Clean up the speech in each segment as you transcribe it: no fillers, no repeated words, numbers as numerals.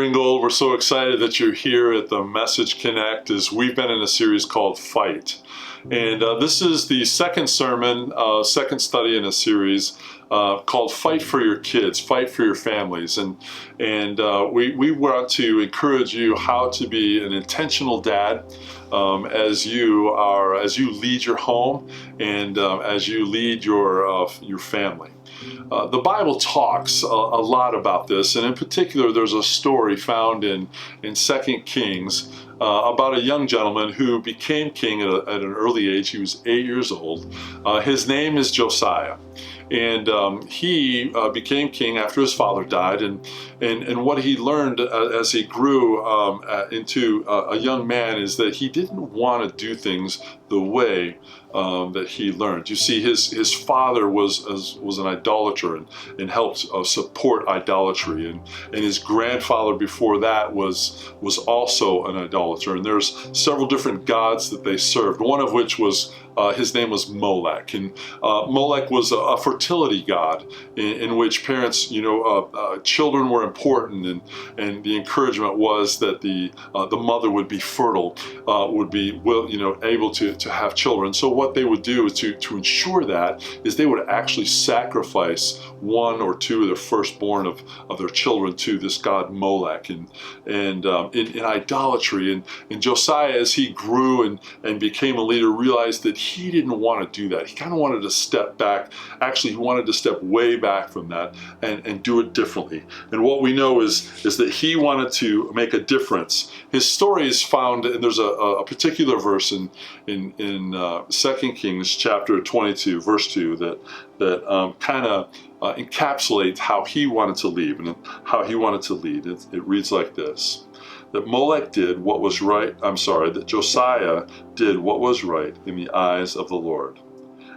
Ringgold. We're so excited that you're here at the Message Connect as we've been in a series called Fight. And this is the second sermon, second study in a series called Fight for Your Kids, Fight for Your Families. And we want to encourage you how to be an intentional dad as you lead your home and as you lead your family. The Bible talks a lot about this, and in particular there's a story found in 2 Kings about a young gentleman who became king at an early age. He was 8 years old. His name is Josiah. And he became king after his father died, and what he learned as he grew into a young man is that he didn't want to do things the way that he learned. You see, his father was an idolater and helped support idolatry, and his grandfather before that was also an idolater. And there's several different gods that they served, one of which was his name was Molech, and Molech was a fertility god in which parents, children were important, and the encouragement was that the mother would be fertile, would be able to have children. So what they would do is to ensure that is they would actually sacrifice one or two of their firstborn of their children to this god Molech, and in idolatry. And Josiah, as he grew and became a leader, realized that he didn't want to do that. He kind of wanted to step back. Actually, he wanted to step way back from that and do it differently. And what we know is that he wanted to make a difference. His story is found, and there's a particular verse in 2 Kings chapter 22, verse 2, that kind of encapsulates how he wanted to lead and how he wanted to lead. It reads like this: that Josiah did what was right in the eyes of the Lord,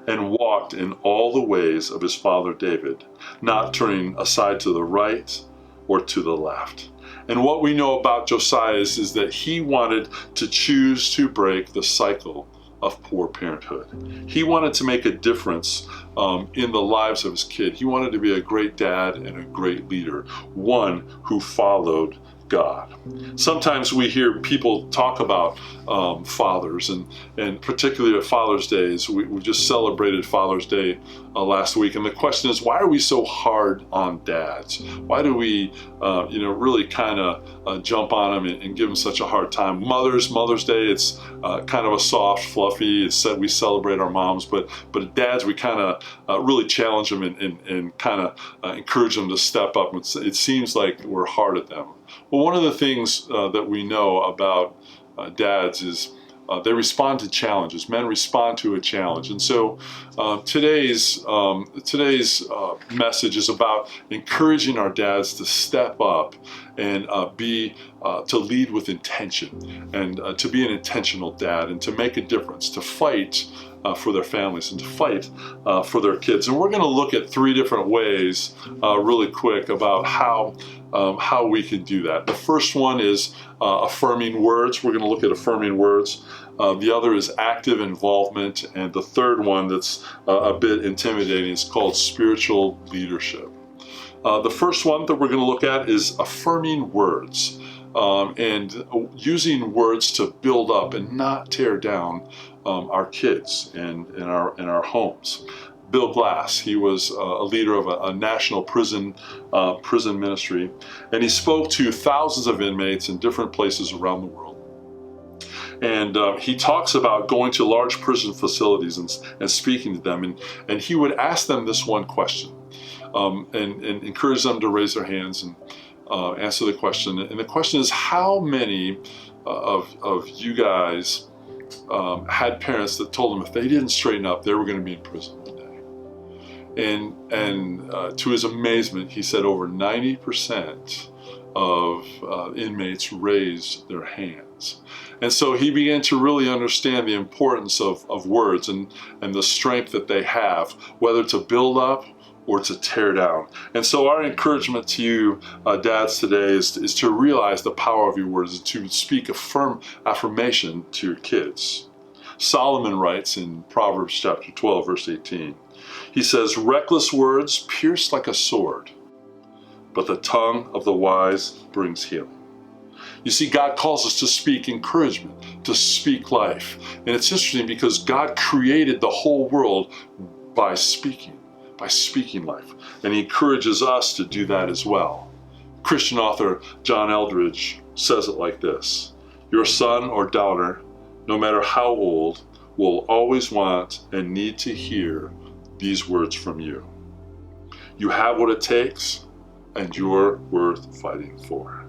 and walked in all the ways of his father David, not turning aside to the right or to the left. And what we know about Josiah is that he wanted to choose to break the cycle of poor parenthood. He wanted to make a difference in the lives of his kid. He wanted to be a great dad and a great leader, one who followed God. Sometimes we hear people talk about fathers, and particularly at Father's Days. We just celebrated Father's Day last week, and the question is, why are we so hard on dads? Why do we really kind of jump on them and give them such a hard time? Mother's Day, it's kind of a soft, fluffy, we celebrate our moms, but dads, we kind of really challenge them and kind of encourage them to step up. It seems like we're hard at them. Well, one of the things that we know about dads is they respond to challenges. Men respond to a challenge. And so today's message is about encouraging our dads to step up and to lead with intention, and to be an intentional dad, and to make a difference, to fight for their families, and to fight for their kids. And we're going to look at three different ways really quick about how we can do that. The first one is affirming words. We're going to look at affirming words. The other is active involvement. And the third one that's a bit intimidating is called spiritual leadership. The first one that we're going to look at is affirming words, and using words to build up and not tear down our kids and in our homes. Bill Glass, he was a leader of a national prison ministry, and he spoke to thousands of inmates in different places around the world. And he talks about going to large prison facilities and speaking to them, and he would ask them this one question, and encourage them to raise their hands and answer the question. And the question is, how many of you guys had parents that told them if they didn't straighten up, they were going to be in prison one day? And to his amazement, he said over 90% of inmates raised their hands. And so he began to really understand the importance of words and the strength that they have, whether to build up or to tear down. And so our encouragement to you, dads, today is to realize the power of your words, to speak a firm affirmation to your kids. Solomon writes in Proverbs chapter 12, verse 18, he says, "Reckless words pierce like a sword, but the tongue of the wise brings healing." You see, God calls us to speak encouragement, to speak life. And it's interesting because God created the whole world by speaking life. And he encourages us to do that as well. Christian author John Eldredge says it like this: your son or daughter, no matter how old, will always want and need to hear these words from you. You have what it takes, and you're worth fighting for.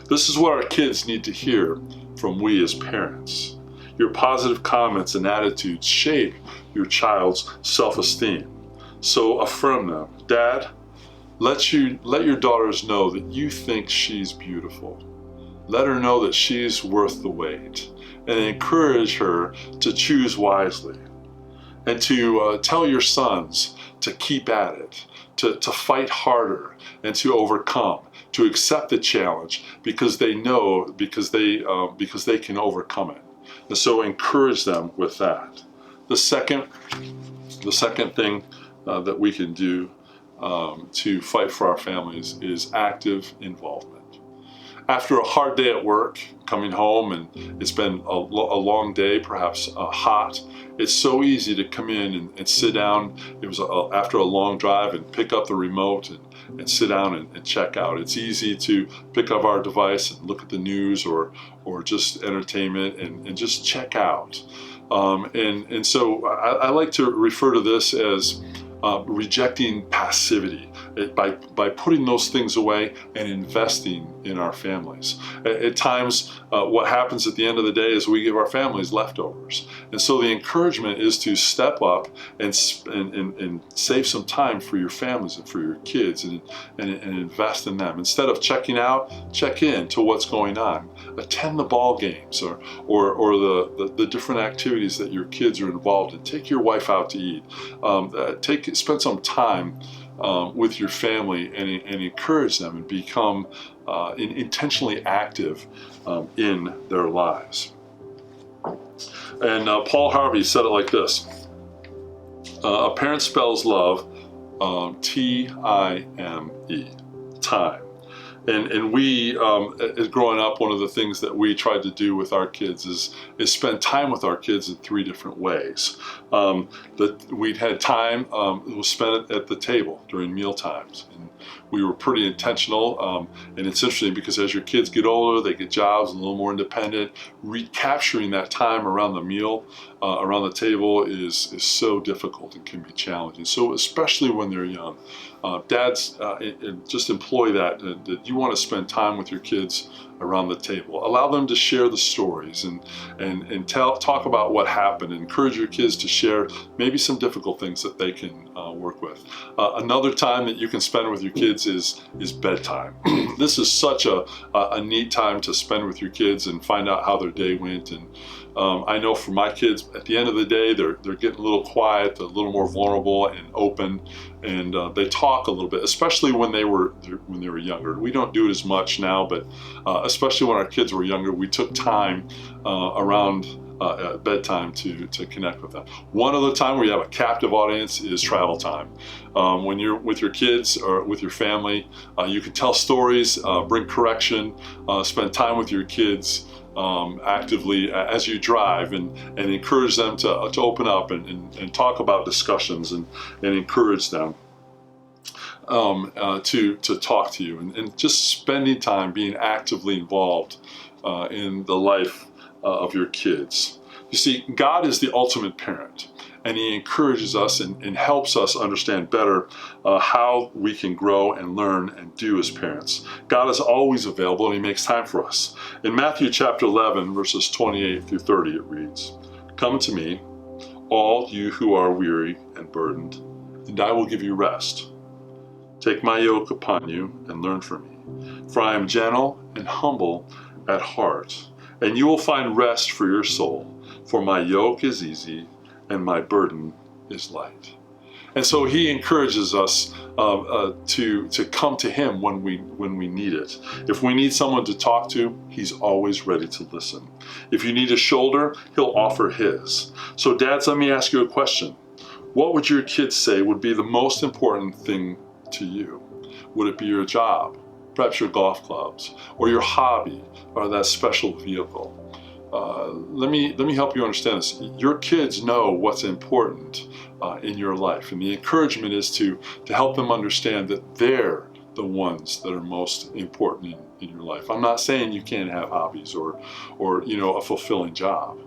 This is what our kids need to hear from we as parents. Your positive comments and attitudes shape your child's self-esteem. So affirm them. Dad, let your daughters know that you think she's beautiful. Let her know that she's worth the wait, and encourage her to choose wisely. And to tell your sons to keep at it, to fight harder, and to overcome, to accept the challenge because they know, because they can overcome it. And so encourage them with that. The second thing that we can do to fight for our families is active involvement. After a hard day at work, coming home and it's been a long day, perhaps hot, it's so easy to come in and sit down. It was after a long drive, and pick up the remote and sit down and check out. It's easy to pick up our device and look at the news or just entertainment and just check out. And so I like to refer to this as rejecting passivity, by putting those things away and investing in our families. At times, what happens at the end of the day is we give our families leftovers. And so the encouragement is to step up and save some time for your families and for your kids and invest in them. Instead of checking out, check in to what's going on. Attend the ball games or the different activities that your kids are involved in. Take your wife out to eat. Spend some time with your family and encourage them and become intentionally active in their lives. And Paul Harvey said it like this: a parent spells love T-I-M-E, time. And we, growing up, one of the things that we tried to do with our kids is spend time with our kids in 3 different ways. That we'd had time that was spent at the table during meal times. And we were pretty intentional. And it's interesting because as your kids get older, they get jobs, and a little more independent. Recapturing that time around the meal, around the table is so difficult and can be challenging. So especially when they're young. Dads, just employ that you want to spend time with your kids around the table. Allow them to share the stories and talk about what happened. Encourage your kids to share maybe some difficult things that they can work with. Another time that you can spend with your kids is bedtime. This is such a neat time to spend with your kids and find out how their day went. And I know for my kids, at the end of the day, they're getting a little quiet, a little more vulnerable and open, and they talk a little bit, especially when they were younger. We don't do it as much now, but especially when our kids were younger, we took time around at bedtime to connect with them. One other time where you have a captive audience is travel time. When you're with your kids or with your family, you can tell stories, bring correction, spend time with your kids actively as you drive, and encourage them to open up and talk about discussions and encourage them to talk to you, and just spending time being actively involved in the life of your kids. You see, God is the ultimate parent, and he encourages us and helps us understand better how we can grow and learn and do as parents. God is always available, and he makes time for us. In Matthew chapter 11, verses 28 through 30, it reads, "Come to me, all you who are weary and burdened, and I will give you rest. Take my yoke upon you and learn from me, for I am gentle and humble at heart, and you will find rest for your soul. For my yoke is easy and my burden is light." And so he encourages us to come to him when we need it. If we need someone to talk to, he's always ready to listen. If you need a shoulder, he'll offer his. So dads, let me ask you a question. What would your kids say would be the most important thing to you? Would it be your job, perhaps your golf clubs, or your hobby, or that special vehicle. Let me help you understand this. Your kids know what's important in your life, and the encouragement is to help them understand that they're the ones that are most important in your life. I'm not saying you can't have hobbies or a fulfilling job,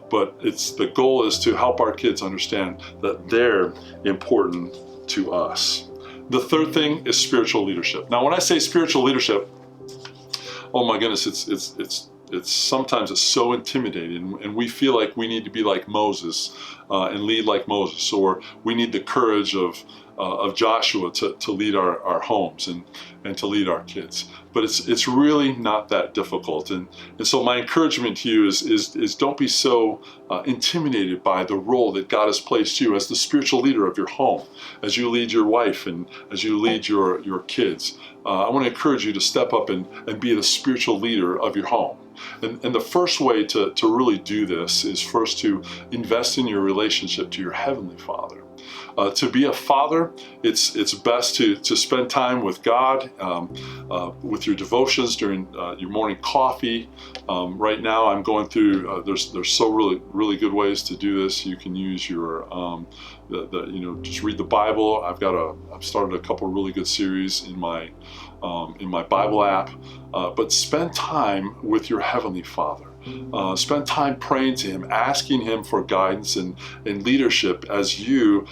but the goal is to help our kids understand that they're important to us. The third thing is spiritual leadership. Now, when I say spiritual leadership, oh my goodness, it's sometimes it's so intimidating, and we feel like we need to be like Moses and lead like Moses, or we need the courage of Joshua to lead our homes and to lead our kids. But it's really not that difficult. And so my encouragement to you is don't be so intimidated by the role that God has placed you as the spiritual leader of your home, as you lead your wife and as you lead your kids. I want to encourage you to step up and be the spiritual leader of your home. And the first way to really do this is first to invest in your relationship to your Heavenly Father. To be a father, it's best to spend time with God, with your devotions during your morning coffee. Right now, I'm going through. There's so really good ways to do this. You can use your just read the Bible. I've started a couple really good series in my Bible app. But spend time with your Heavenly Father. Spend time praying to Him, asking Him for guidance and leadership as you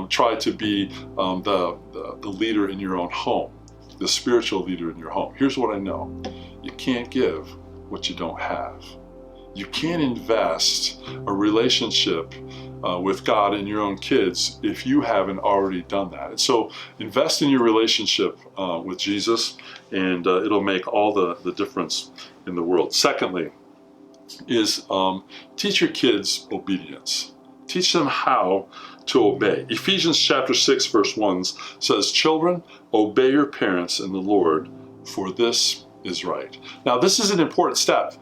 try to be the leader in your own home, the spiritual leader in your home. Here's what I know. You can't give what you don't have. You can't invest a relationship with God and your own kids if you haven't already done that. And so invest in your relationship with Jesus, and it'll make all the difference in the world. Secondly, is teach your kids obedience. Teach them how to obey. Ephesians chapter 6 verse 1 says, "Children, obey your parents in the Lord, for this is right." Now, this is an important step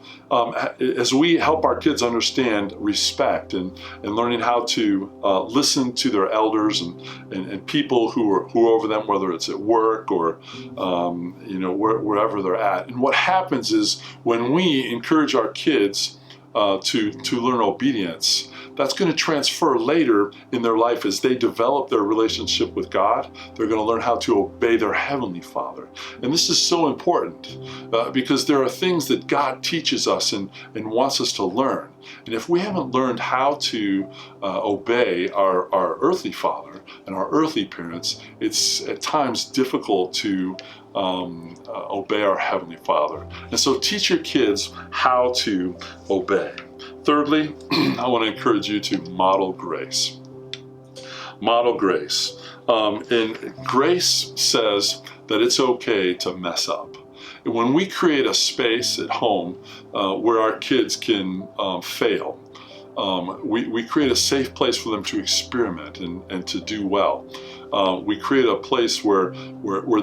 as we help our kids understand respect and learning how to listen to their elders and people who are over them, whether it's at work or wherever they're at. And what happens is when we encourage our kids to learn obedience, that's going to transfer later in their life as they develop their relationship with God. They're going to learn how to obey their Heavenly Father. And this is so important because there are things that God teaches us and wants us to learn. And if we haven't learned how to obey our earthly father and our earthly parents, it's at times difficult to obey our Heavenly Father. And so teach your kids how to obey. Thirdly, I want to encourage you to model grace. Model grace. And grace says that it's okay to mess up. When we create a space at home where our kids can fail, we create a safe place for them to experiment and to do well. We create a place where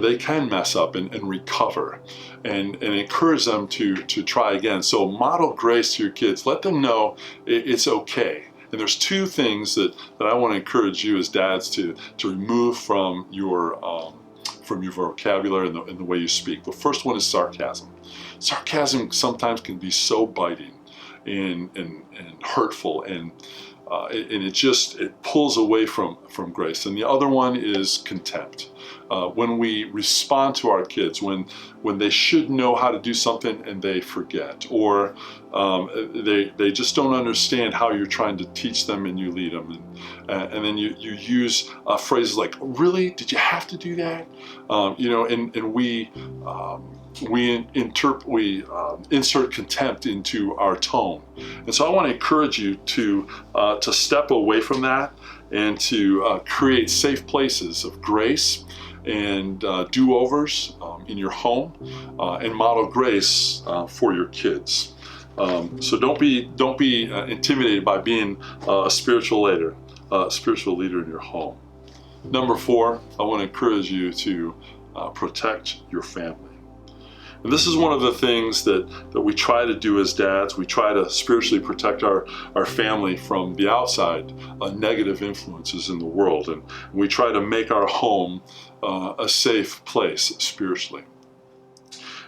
they can mess up and recover and encourage them to try again. So model grace to your kids. Let them know it's okay. And there's two things that I want to encourage you as dads to remove from your vocabulary and the way you speak. The first one is sarcasm. Sarcasm sometimes can be so biting and hurtful, and it pulls away from grace. And the other one is contempt. When we respond to our kids, when they should know how to do something and they forget, or they just don't understand how you're trying to teach them and you lead them, and then you use phrases like, "Really? Did you have to do that?" And we insert contempt into our tone. And so I want to encourage you to step away from that and to create safe places of grace and do-overs in your home and model grace for your kids. So don't be intimidated by being a spiritual leader in your home. Number 4, I want to encourage you to protect your family. And this is one of the things that we try to do as dads. We try to spiritually protect our family from the outside negative influences in the world. And we try to make our home a safe place spiritually.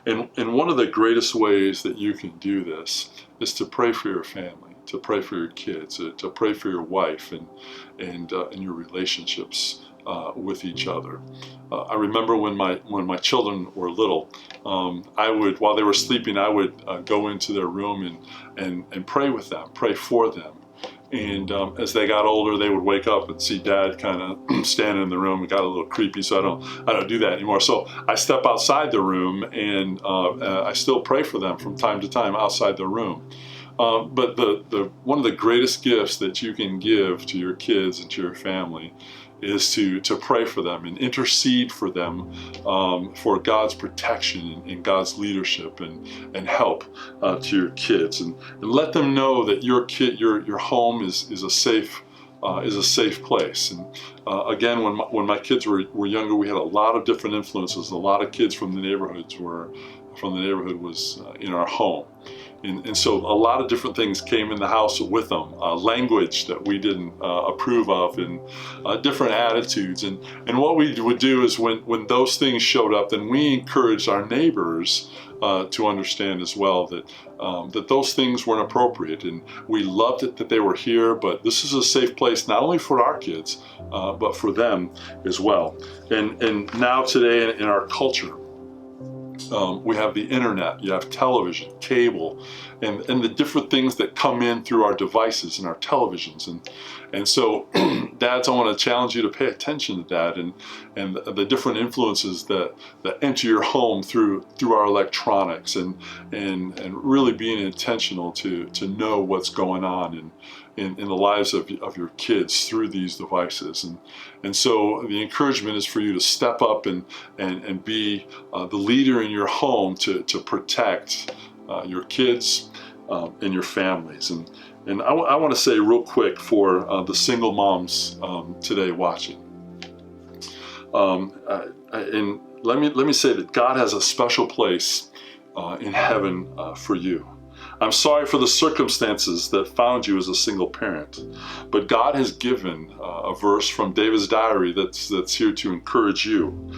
And one of the greatest ways that you can do this is to pray for your family, to pray for your kids, to pray for your wife and your relationships with each other. I remember when my children were little, I would, while they were sleeping, I would go into their room and pray with them, pray for them. And as they got older, they would wake up and see Dad kind of standing in the room. It got a little creepy, so I don't do that anymore. So I step outside the room and I still pray for them from time to time outside the room. But one of the greatest gifts that you can give to your kids and to your family is to pray for them and intercede for them for God's protection and God's leadership and help to your kids, and let them know that your home is a safe place. And again, when my kids were younger, we had a lot of different influences. A lot of kids from the neighborhood was in our home. And so a lot of different things came in the house with them, language that we didn't approve of, and different attitudes. And what we would do is when those things showed up, then we encouraged our neighbors to understand as well that those things weren't appropriate. And we loved it that they were here, but this is a safe place not only for our kids, but for them as well. And now today in our culture, we have the internet, you have television, cable, and the different things that come in through our devices and our televisions. And so, dads, I want to challenge you to pay attention to that and the different influences that enter your home through our electronics, and really being intentional to know what's going on in the lives of your kids through these devices. And so the encouragement is for you to step up and be the leader in your home to protect your kids and your families. And I want to say real quick for the single moms today watching, and let me say that God has a special place in heaven for you. I'm sorry for the circumstances that found you as a single parent, but God has given a verse from David's diary that's here to encourage you.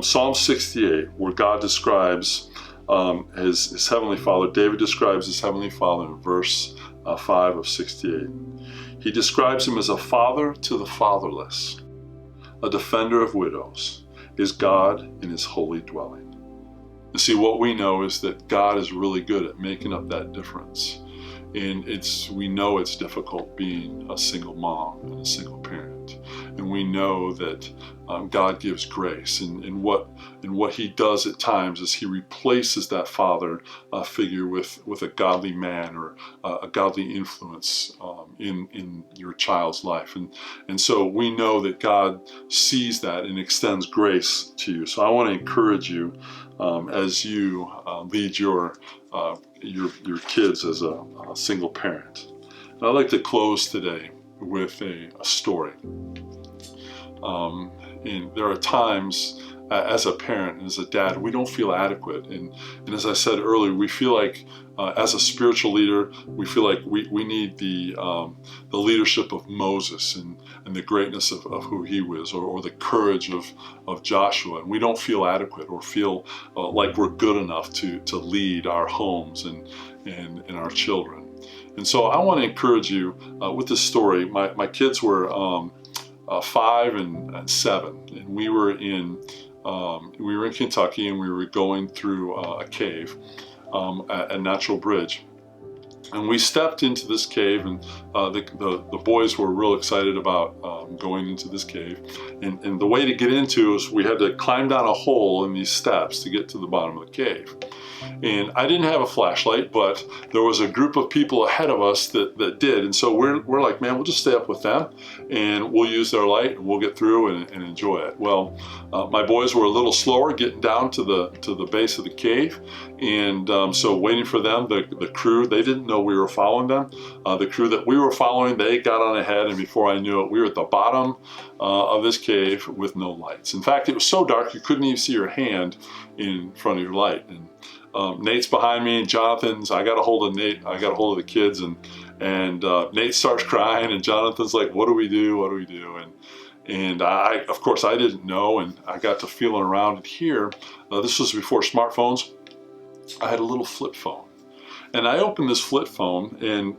Psalm 68, where God describes his Heavenly Father. David describes his Heavenly Father in verse 5 of 68. He describes him as a father to the fatherless, a defender of widows, is God in his holy dwelling. You see, what we know is that God is really good at making up that difference. And we know it's difficult being a single mom and a single parent. And we know that God gives grace. And what he does at times is he replaces that father figure with a godly man or a godly influence in your child's life. And so we know that God sees that and extends grace to you. So I want to encourage you as you lead your kids as a single parent. And I'd like to close today with a story. And there are times as a parent, as a dad, we don't feel adequate. And as I said earlier, we feel like as a spiritual leader, we feel like we need the leadership of Moses and the greatness of who he was, or the courage of Joshua. And we don't feel adequate or feel like we're good enough to lead our homes and our children. And so I want to encourage you with this story. My kids were 5 and 7, and we were in Kentucky, and we were going through a cave, a natural bridge. And we stepped into this cave, and the boys were real excited about going into this cave. And the way to get into is we had to climb down a hole in these steps to get to the bottom of the cave. And I didn't have a flashlight, but there was a group of people ahead of us that did. And so we're like, man, we'll just stay up with them and we'll use their light and we'll get through and enjoy it. Well, my boys were a little slower getting down to the base of the cave. And so waiting for them, the crew, they didn't know we were following them. The crew that we were following, they got on ahead, and before I knew it, we were at the bottom of this cave with no lights. In fact, it was so dark you couldn't even see your hand in front of your light. And Nate's behind me, and Jonathan's, I got a hold of Nate, I got a hold of the kids, and Nate starts crying, and Jonathan's like, what do we do? What do we do? And I, of course, I didn't know, and I got to feeling around, and here, this was before smartphones. I had a little flip phone. And I opened this flip phone, and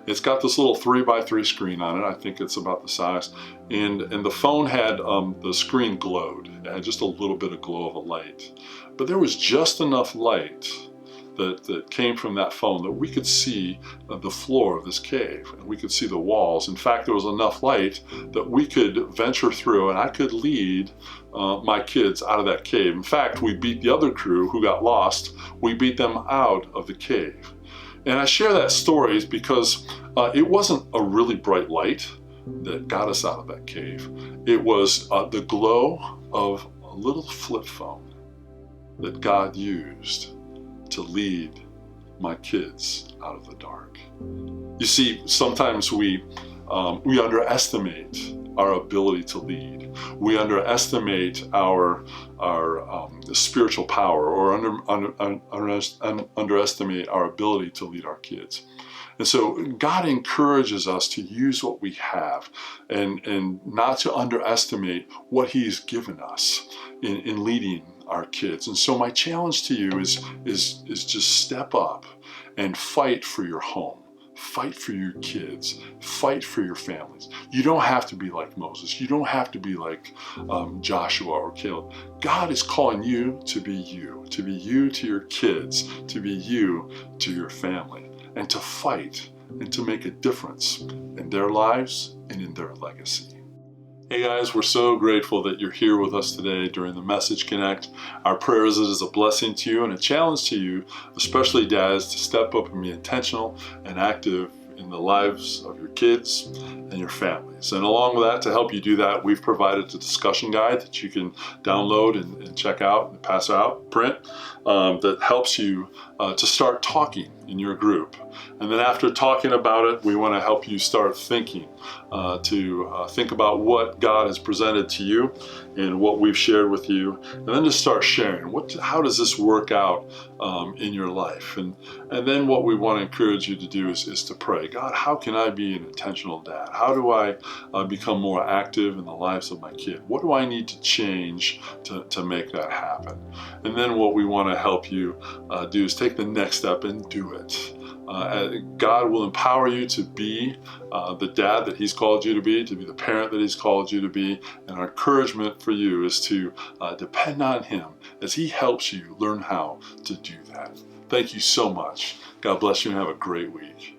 it's got this little 3x3 screen on it. I think it's about the size. And the phone had, the screen glowed. It had just a little bit of glow of a light. But there was just enough light that came from that phone that we could see the floor of this cave, and we could see the walls. In fact, there was enough light that we could venture through, and I could lead my kids out of that cave. In fact, we beat the other crew who got lost. We beat them out of the cave. And I share that story because it wasn't a really bright light that got us out of that cave. It was the glow of a little flip phone that God used to lead my kids out of the dark. You see, sometimes we underestimate our ability to lead. We underestimate our spiritual power, or underestimate our ability to lead our kids. And so God encourages us to use what we have, and not to underestimate what He's given us in leading our kids. And so my challenge to you is just step up and fight for your home. Fight for your kids. Fight for your families. You don't have to be like Moses. You don't have to be like Joshua or Caleb. God is calling you to be you to your kids, to be you to your family, and to fight and to make a difference in their lives and in their legacy. Hey guys, we're so grateful that you're here with us today during the Message Connect. Our prayer is it is a blessing to you and a challenge to you, especially dads, to step up and be intentional and active in the lives of your kids and your families. And along with that, to help you do that, we've provided a discussion guide that you can download and check out and pass out, print, that helps you to start talking in your group. And then after talking about it, we want to help you start thinking, to think about what God has presented to you and what we've shared with you, and then to start sharing. How does this work out in your life? And then what we want to encourage you to do is to pray. God, how can I be an intentional dad? How do I become more active in the lives of my kid? What do I need to change to make that happen? And then what we want to help you do is take the next step and do it. God will empower you to be the dad that He's called you to be the parent that He's called you to be. And our encouragement for you is to depend on Him as He helps you learn how to do that. Thank you so much. God bless you and have a great week.